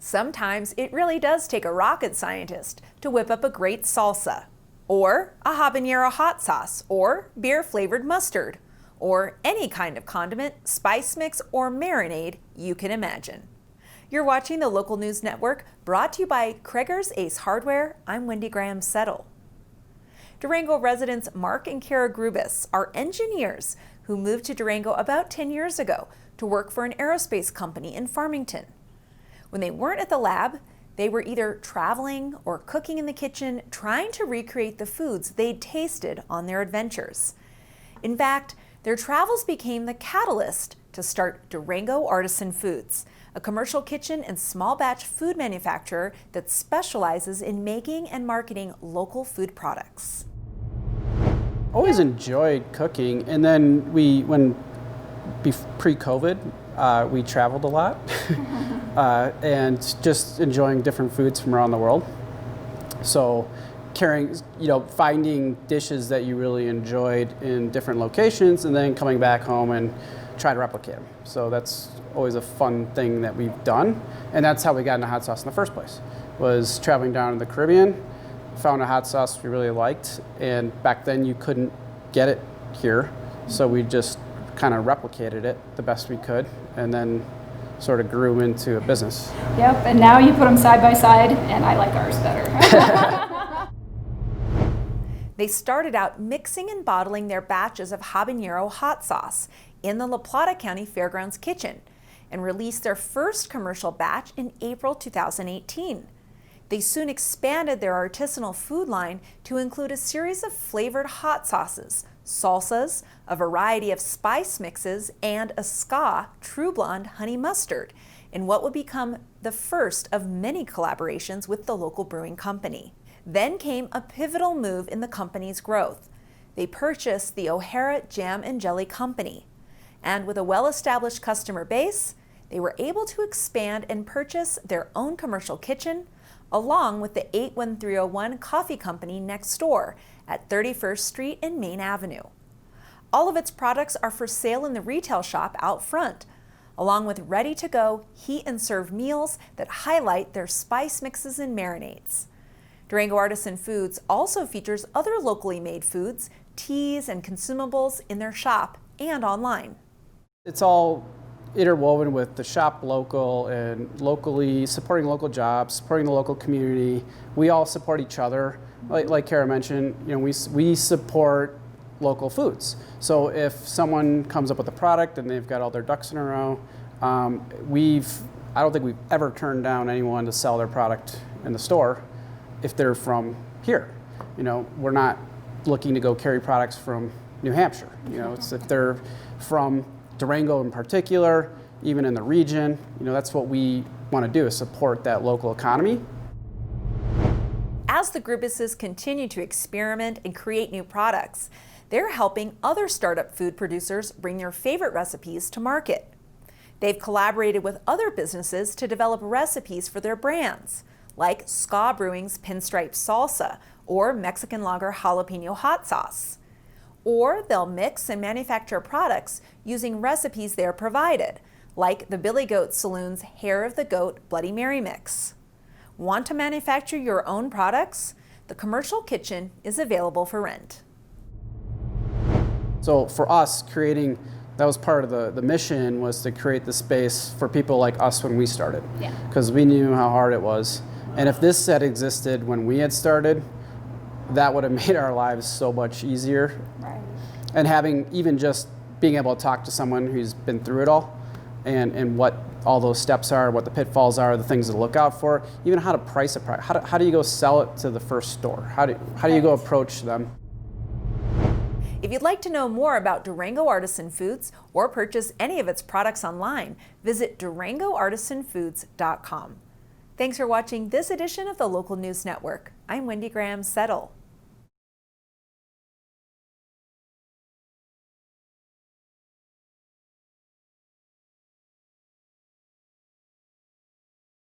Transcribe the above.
Sometimes it really does take a rocket scientist to whip up a great salsa, or a habanero hot sauce, or beer-flavored mustard, or any kind of condiment, spice mix, or marinade you can imagine. You're watching the Local News Network, brought to you by Krager's Ace Hardware. I'm Wendy Graham-Settle. Durango residents Mark and Kara Grubis are engineers who moved to Durango about 10 years ago to work for an aerospace company in Farmington. When they weren't at the lab, they were either traveling or cooking in the kitchen, trying to recreate the foods they'd tasted on their adventures. In fact, their travels became the catalyst to start Durango Artisan Foods, a commercial kitchen and small batch food manufacturer that specializes in making and marketing local food products. Always enjoyed cooking, and then pre-COVID, we traveled a lot and just enjoying different foods from around the world. So finding dishes that you really enjoyed in different locations and then coming back home and try to replicate them. So that's always a fun thing that we've done. And that's how we got into hot sauce in the first place, was traveling down to the Caribbean, found a hot sauce we really liked, and back then you couldn't get it here. So we just kind of replicated it the best we could, and then sort of grew into a business. Yep, and now you put them side by side, and I like ours better. They started out mixing and bottling their batches of habanero hot sauce in the La Plata County Fairgrounds kitchen and released their first commercial batch in April 2018. They soon expanded their artisanal food line to include a series of flavored hot sauces, salsas, a variety of spice mixes, and a ska True Blonde honey mustard in what would become the first of many collaborations with the local brewing company. Then came a pivotal move in the company's growth. They purchased the O'Hara Jam and Jelly Company, and with a well-established customer base, they were able to expand and purchase their own commercial kitchen, along with the 81301 Coffee Company next door at 31st Street and Main Avenue. All of its products are for sale in the retail shop out front, along with ready-to-go heat and serve meals that highlight their spice mixes and marinades. Durango Artisan Foods also features other locally made foods, teas, and consumables in their shop and online. It's all interwoven with the shop local and locally, supporting local jobs, supporting the local community. We all support each other. Like Kara mentioned, we support local foods. So if someone comes up with a product and they've got all their ducks in a row, I don't think we've ever turned down anyone to sell their product in the store if they're from here. We're not looking to go carry products from New Hampshire. It's if they're from Durango in particular, even in the region, that's what we want to do, is support that local economy. As the Grubises continue to experiment and create new products, they're helping other startup food producers bring their favorite recipes to market. They've collaborated with other businesses to develop recipes for their brands, like Ska Brewing's Pinstripe Salsa or Mexican Lager Jalapeno Hot Sauce. Or they'll mix and manufacture products using recipes they're provided, like the Billy Goat Saloon's Hair of the Goat Bloody Mary Mix. Want to manufacture your own products? The commercial kitchen is available for rent. So for us, that was part of the mission, was to create the space for people like us when we started. Yeah. Because we knew how hard it was. And if this set existed when we had started, that would have made our lives so much easier. Right. And having even just being able to talk to someone who's been through it all, and what all those steps are, what the pitfalls are, the things to look out for, even how to price a product. How do you go sell it to the first store? How do you go approach them? If you'd like to know more about Durango Artisan Foods or purchase any of its products online, visit durangoartisanfoods.com. Thanks for watching this edition of the Local News Network. I'm Wendy Graham-Settle.